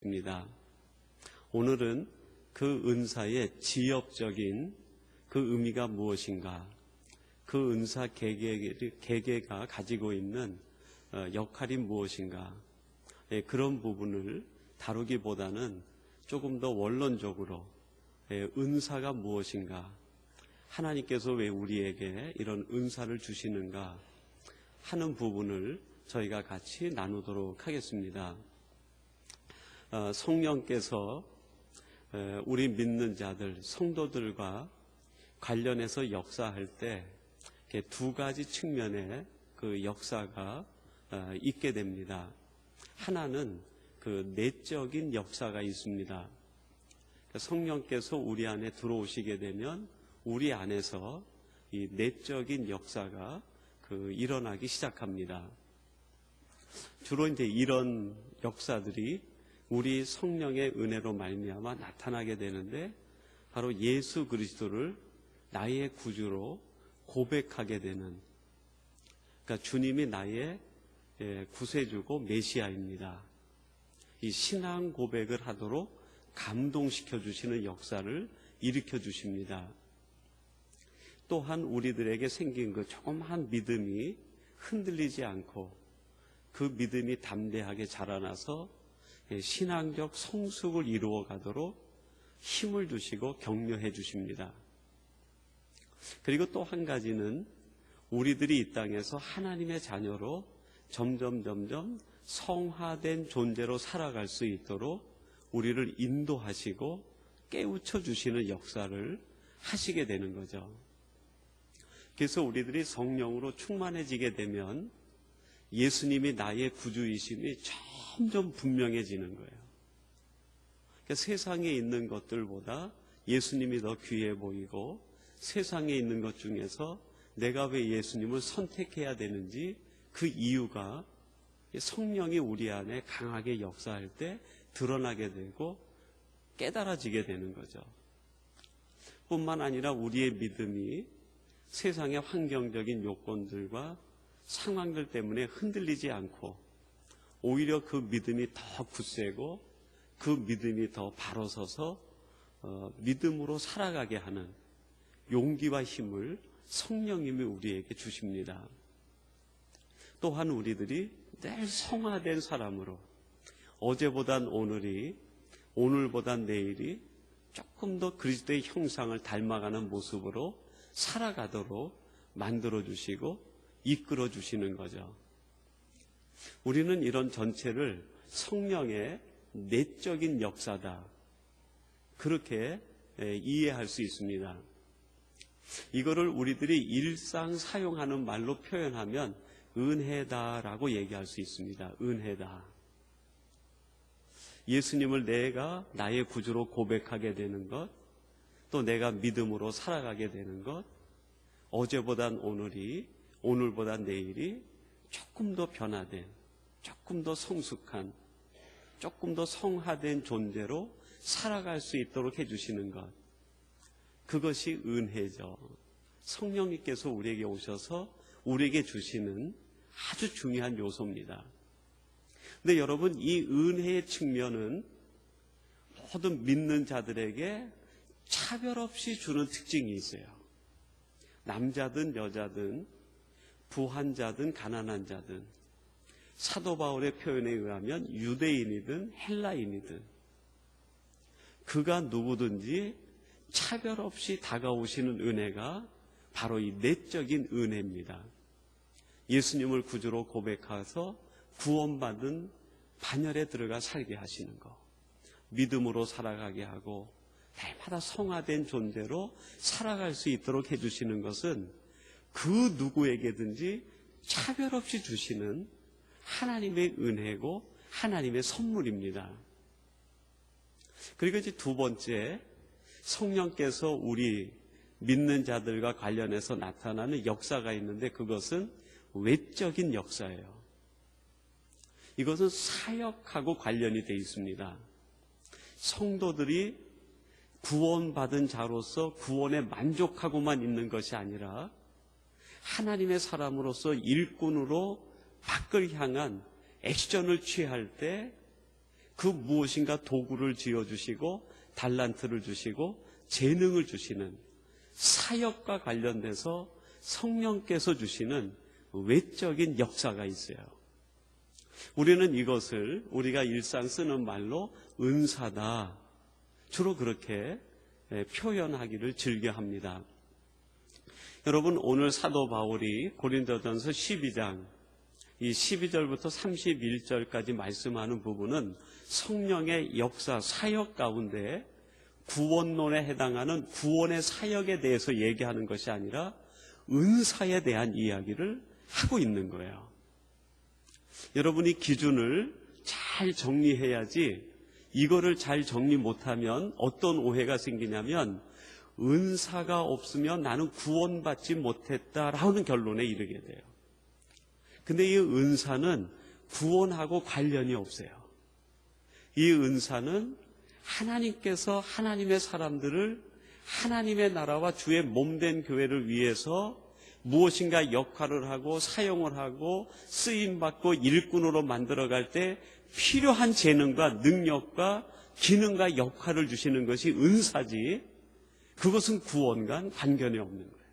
있습니다. 오늘은 그 은사의 지엽적인 그 의미가 무엇인가, 그 은사 개개가 가지고 있는 역할이 무엇인가, 그런 부분을 다루기보다는 조금 더 원론적으로 은사가 무엇인가, 하나님께서 왜 우리에게 이런 은사를 주시는가 하는 부분을 저희가 같이 나누도록 하겠습니다. 성령께서 우리 믿는 자들, 성도들과 관련해서 역사할 때 두 가지 측면의 그 역사가 있게 됩니다. 하나는 그 내적인 역사가 있습니다. 성령께서 우리 안에 들어오시게 되면 우리 안에서 이 내적인 역사가 일어나기 시작합니다. 주로 이제 이런 역사들이 우리 성령의 은혜로 말미암아 나타나게 되는데, 바로 예수 그리스도를 나의 구주로 고백하게 되는, 그러니까 주님이 나의 구세주고 메시아입니다. 이 신앙 고백을 하도록 감동시켜 주시는 역사를 일으켜 주십니다. 또한 우리들에게 생긴 그 조그마한 믿음이 흔들리지 않고 그 믿음이 담대하게 자라나서 신앙적 성숙을 이루어 가도록 힘을 주시고 격려해 주십니다. 그리고 또 한 가지는 우리들이 이 땅에서 하나님의 자녀로 점점 성화된 존재로 살아갈 수 있도록 우리를 인도하시고 깨우쳐 주시는 역사를 하시게 되는 거죠. 그래서 우리들이 성령으로 충만해지게 되면 예수님이 나의 구주이심이 점점 분명해지는 거예요. 그러니까 세상에 있는 것들보다 예수님이 더 귀해 보이고, 세상에 있는 것 중에서 내가 왜 예수님을 선택해야 되는지 그 이유가 성령이 우리 안에 강하게 역사할 때 드러나게 되고 깨달아지게 되는 거죠. 뿐만 아니라 우리의 믿음이 세상의 환경적인 요건들과 상황들 때문에 흔들리지 않고 오히려 그 믿음이 더 굳세고 그 믿음이 더 바로 서서 믿음으로 살아가게 하는 용기와 힘을 성령님이 우리에게 주십니다. 또한 우리들이 늘 성화된 사람으로, 어제보단 오늘이, 오늘보단 내일이 조금 더 그리스도의 형상을 닮아가는 모습으로 살아가도록 만들어주시고 이끌어주시는 거죠. 우리는 이런 전체를 성령의 내적인 역사다, 그렇게 이해할 수 있습니다. 이거를 우리들이 일상 사용하는 말로 표현하면 은혜다라고 얘기할 수 있습니다. 은혜다. 예수님을 내가 나의 구주로 고백하게 되는 것, 또 내가 믿음으로 살아가게 되는 것, 어제보단 오늘이, 오늘보단 내일이 조금 더 변화된, 조금 더 성숙한, 조금 더 성화된 존재로 살아갈 수 있도록 해주시는 것, 그것이 은혜죠. 성령님께서 우리에게 오셔서 우리에게 주시는 아주 중요한 요소입니다. 근데 여러분, 이 은혜의 측면은 모든 믿는 자들에게 차별 없이 주는 특징이 있어요. 남자든 여자든, 부한 자든 가난한 자든, 사도 바울의 표현에 의하면 유대인이든 헬라인이든 그가 누구든지 차별 없이 다가오시는 은혜가 바로 이 내적인 은혜입니다. 예수님을 구주로 고백해서 구원받은 반열에 들어가 살게 하시는 것, 믿음으로 살아가게 하고 날마다 성화된 존재로 살아갈 수 있도록 해주시는 것은 그 누구에게든지 차별 없이 주시는 하나님의 은혜고 하나님의 선물입니다. 그리고 이제 두 번째, 성령께서 우리 믿는 자들과 관련해서 나타나는 역사가 있는데, 그것은 외적인 역사예요. 이것은 사역하고 관련이 되어 있습니다. 성도들이 구원받은 자로서 구원에 만족하고만 있는 것이 아니라 하나님의 사람으로서 일꾼으로 밖을 향한 액션을 취할 때 그 무엇인가 도구를 지어주시고 달란트를 주시고 재능을 주시는 사역과 관련돼서 성령께서 주시는 외적인 역사가 있어요. 우리는 이것을 우리가 일상 쓰는 말로 은사다, 주로 그렇게 표현하기를 즐겨합니다. 여러분, 오늘 사도 바울이 고린도전서 12장 이 12절부터 31절까지 말씀하는 부분은 성령의 역사, 사역 가운데 구원론에 해당하는 구원의 사역에 대해서 얘기하는 것이 아니라 은사에 대한 이야기를 하고 있는 거예요. 여러분이 기준을 잘 정리해야지, 이거를 잘 정리 못하면 어떤 오해가 생기냐면 은사가 없으면 나는 구원받지 못했다라는 결론에 이르게 돼요. 근데 이 은사는 구원하고 관련이 없어요. 이 은사는 하나님께서 하나님의 사람들을 하나님의 나라와 주의 몸된 교회를 위해서 무엇인가 역할을 하고 사용을 하고 쓰임받고 일꾼으로 만들어갈 때 필요한 재능과 능력과 기능과 역할을 주시는 것이 은사지, 그것은 구원과 관련이 없는 거예요.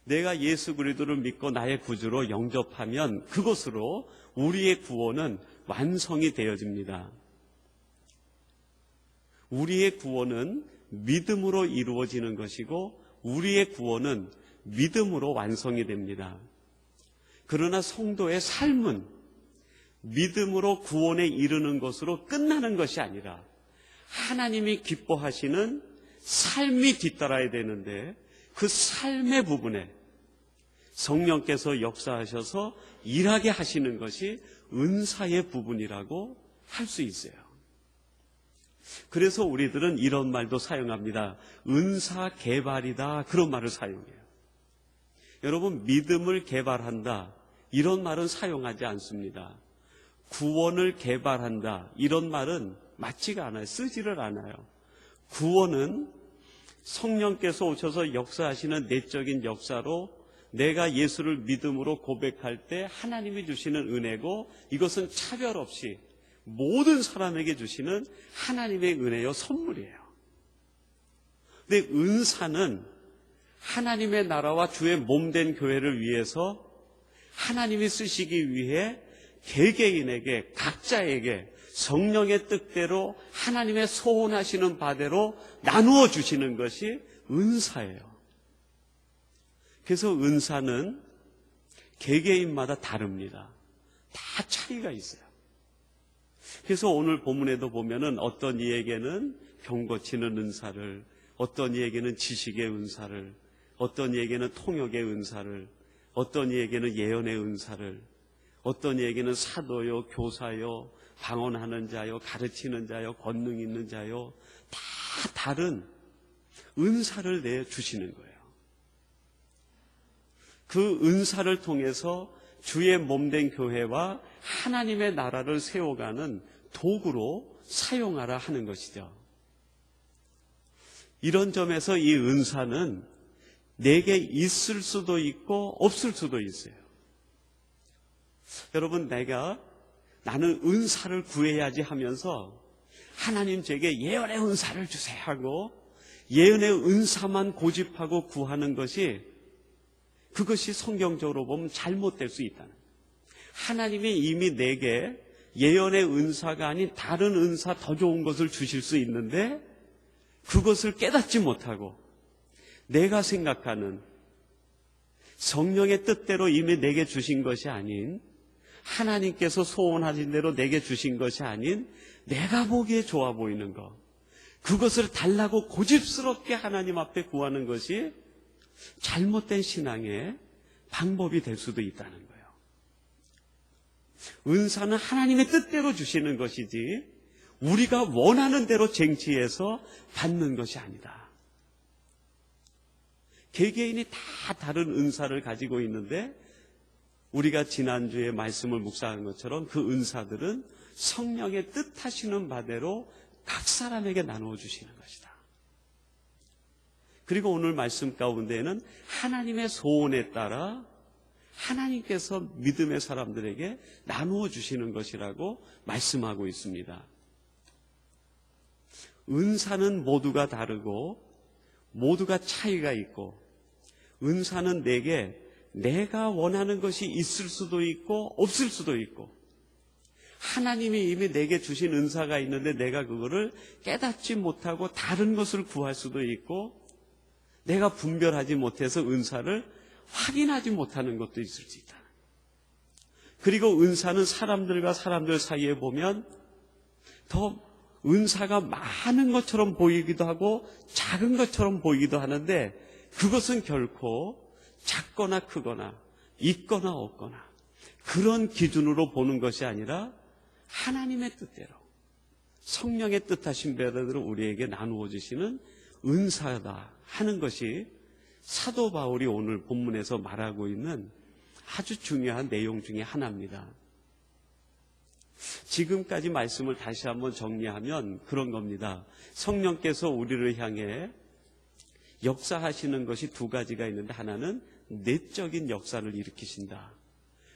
내가 예수 그리스도를 믿고 나의 구주로 영접하면 그것으로 우리의 구원은 완성이 되어집니다. 우리의 구원은 믿음으로 이루어지는 것이고 우리의 구원은 믿음으로 완성이 됩니다. 그러나 성도의 삶은 믿음으로 구원에 이르는 것으로 끝나는 것이 아니라 하나님이 기뻐하시는 삶이 뒤따라야 되는데, 그 삶의 부분에 성령께서 역사하셔서 일하게 하시는 것이 은사의 부분이라고 할 수 있어요. 그래서 우리들은 이런 말도 사용합니다. 은사 개발이다, 그런 말을 사용해요. 여러분, 믿음을 개발한다, 이런 말은 사용하지 않습니다. 구원을 개발한다, 이런 말은 맞지가 않아요. 쓰지를 않아요. 구원은 성령께서 오셔서 역사하시는 내적인 역사로 내가 예수를 믿음으로 고백할 때 하나님이 주시는 은혜고, 이것은 차별 없이 모든 사람에게 주시는 하나님의 은혜요, 선물이에요. 근데 은사는 하나님의 나라와 주의 몸된 교회를 위해서 하나님이 쓰시기 위해 개개인에게, 각자에게 성령의 뜻대로 하나님의 소원하시는 바대로 나누어 주시는 것이 은사예요. 그래서 은사는 개개인마다 다릅니다. 다 차이가 있어요. 그래서 오늘 본문에도 보면은 어떤 이에게는 병 고치는 은사를, 어떤 이에게는 지식의 은사를, 어떤 이에게는 통역의 은사를, 어떤 이에게는 예언의 은사를, 어떤 이에게는 사도요, 교사요, 방언하는 자요, 가르치는 자요, 권능 있는 자요, 다 다른 은사를 내주시는 거예요. 그 은사를 통해서 주의 몸된 교회와 하나님의 나라를 세워가는 도구로 사용하라 하는 것이죠. 이런 점에서 이 은사는 내게 있을 수도 있고 없을 수도 있어요. 여러분, 나는 은사를 구해야지 하면서 하나님 제게 예언의 은사를 주세요 하고 예언의 은사만 고집하고 구하는 것이, 그것이 성경적으로 보면 잘못될 수 있다는 거예요. 하나님이 이미 내게 예언의 은사가 아닌 다른 은사, 더 좋은 것을 주실 수 있는데 그것을 깨닫지 못하고 내가 생각하는 성령의 뜻대로 이미 내게 주신 것이 아닌, 하나님께서 소원하신 대로 내게 주신 것이 아닌 내가 보기에 좋아 보이는 것, 그것을 달라고 고집스럽게 하나님 앞에 구하는 것이 잘못된 신앙의 방법이 될 수도 있다는 거예요. 은사는 하나님의 뜻대로 주시는 것이지 우리가 원하는 대로 쟁취해서 받는 것이 아니다. 개개인이 다 다른 은사를 가지고 있는데 우리가 지난주에 말씀을 묵상한 것처럼 그 은사들은 성령의 뜻하시는 바대로 각 사람에게 나누어 주시는 것이다. 그리고 오늘 말씀 가운데에는 하나님의 소원에 따라 하나님께서 믿음의 사람들에게 나누어 주시는 것이라고 말씀하고 있습니다. 은사는 모두가 다르고 모두가 차이가 있고, 은사는 내가 원하는 것이 있을 수도 있고 없을 수도 있고, 하나님이 이미 내게 주신 은사가 있는데 내가 그거를 깨닫지 못하고 다른 것을 구할 수도 있고, 내가 분별하지 못해서 은사를 확인하지 못하는 것도 있을 수 있다. 그리고 은사는 사람들과 사람들 사이에 보면 더 은사가 많은 것처럼 보이기도 하고 작은 것처럼 보이기도 하는데, 그것은 결코 작거나 크거나 있거나 없거나 그런 기준으로 보는 것이 아니라 하나님의 뜻대로, 성령의 뜻하신 바대로 우리에게 나누어 주시는 은사다 하는 것이 사도 바울이 오늘 본문에서 말하고 있는 아주 중요한 내용 중에 하나입니다. 지금까지 말씀을 다시 한번 정리하면 그런 겁니다. 성령께서 우리를 향해 역사하시는 것이 두 가지가 있는데, 하나는 내적인 역사를 일으키신다.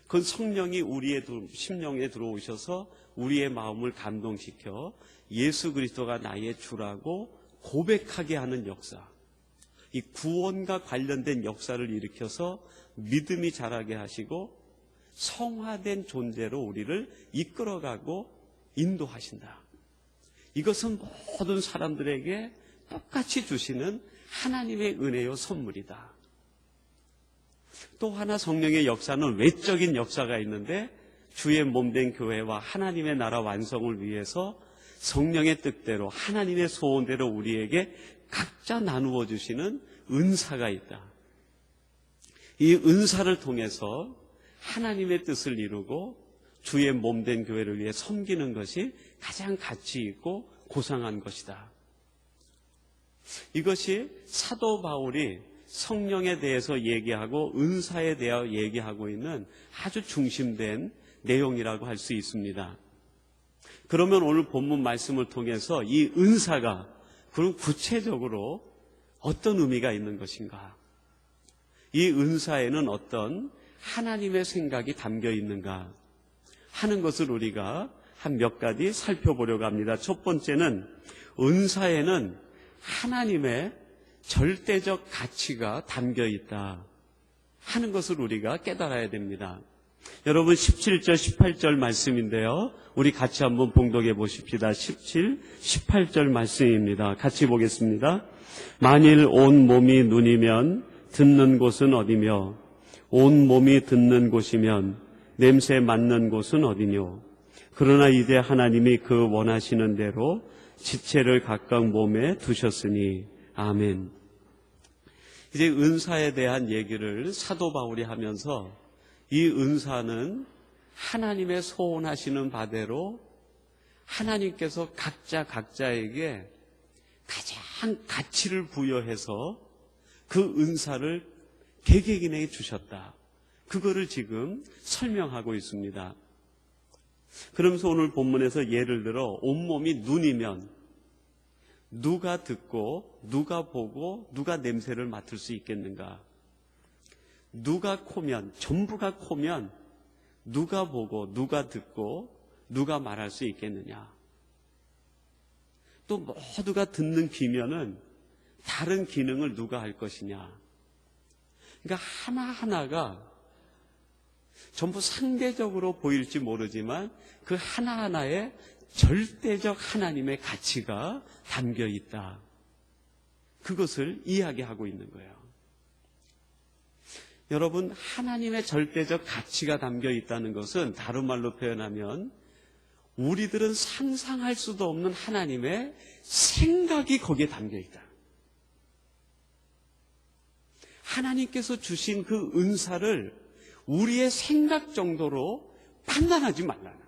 그건 성령이 우리의 심령에 들어오셔서 우리의 마음을 감동시켜 예수 그리스도가 나의 주라고 고백하게 하는 역사, 이 구원과 관련된 역사를 일으켜서 믿음이 자라게 하시고 성화된 존재로 우리를 이끌어가고 인도하신다. 이것은 모든 사람들에게 똑같이 주시는 하나님의 은혜요 선물이다. 또 하나, 성령의 역사는 외적인 역사가 있는데, 주의 몸된 교회와 하나님의 나라 완성을 위해서 성령의 뜻대로 하나님의 소원대로 우리에게 각자 나누어 주시는 은사가 있다. 이 은사를 통해서 하나님의 뜻을 이루고 주의 몸된 교회를 위해 섬기는 것이 가장 가치 있고 고상한 것이다. 이것이 사도 바울이 성령에 대해서 얘기하고 은사에 대하여 얘기하고 있는 아주 중심된 내용이라고 할 수 있습니다. 그러면 오늘 본문 말씀을 통해서 이 은사가 그럼 구체적으로 어떤 의미가 있는 것인가? 이 은사에는 어떤 하나님의 생각이 담겨 있는가 하는 것을 우리가 한 몇 가지 살펴보려고 합니다. 첫 번째는, 은사에는 하나님의 절대적 가치가 담겨 있다 하는 것을 우리가 깨달아야 됩니다. 여러분, 17절 18절 말씀인데요, 우리 같이 한번 봉독해 보십시다. 17, 18절 말씀입니다. 같이 보겠습니다. 만일 온 몸이 눈이면 듣는 곳은 어디며 온 몸이 듣는 곳이면 냄새 맡는 곳은 어디뇨? 그러나 이제 하나님이 그 원하시는 대로 지체를 각각 몸에 두셨으니 아멘. 이제 은사에 대한 얘기를 사도 바울이 하면서, 이 은사는 하나님의 소원하시는 바대로 하나님께서 각자에게 가장 가치를 부여해서 그 은사를 개개인에게 주셨다. 그거를 지금 설명하고 있습니다. 그러면서 오늘 본문에서 예를 들어 온몸이 눈이면 누가 듣고 누가 보고 누가 냄새를 맡을 수 있겠는가? 누가 코면, 전부가 코면 누가 보고 누가 듣고 누가 말할 수 있겠느냐? 또 모두가 듣는 귀면은 다른 기능을 누가 할 것이냐? 그러니까 하나하나가 전부 상대적으로 보일지 모르지만 그 하나하나에 절대적 하나님의 가치가 담겨 있다. 그것을 이야기하고 있는 거예요. 여러분, 하나님의 절대적 가치가 담겨 있다는 것은 다른 말로 표현하면 우리들은 상상할 수도 없는 하나님의 생각이 거기에 담겨 있다. 하나님께서 주신 그 은사를 우리의 생각 정도로 판단하지 말라는.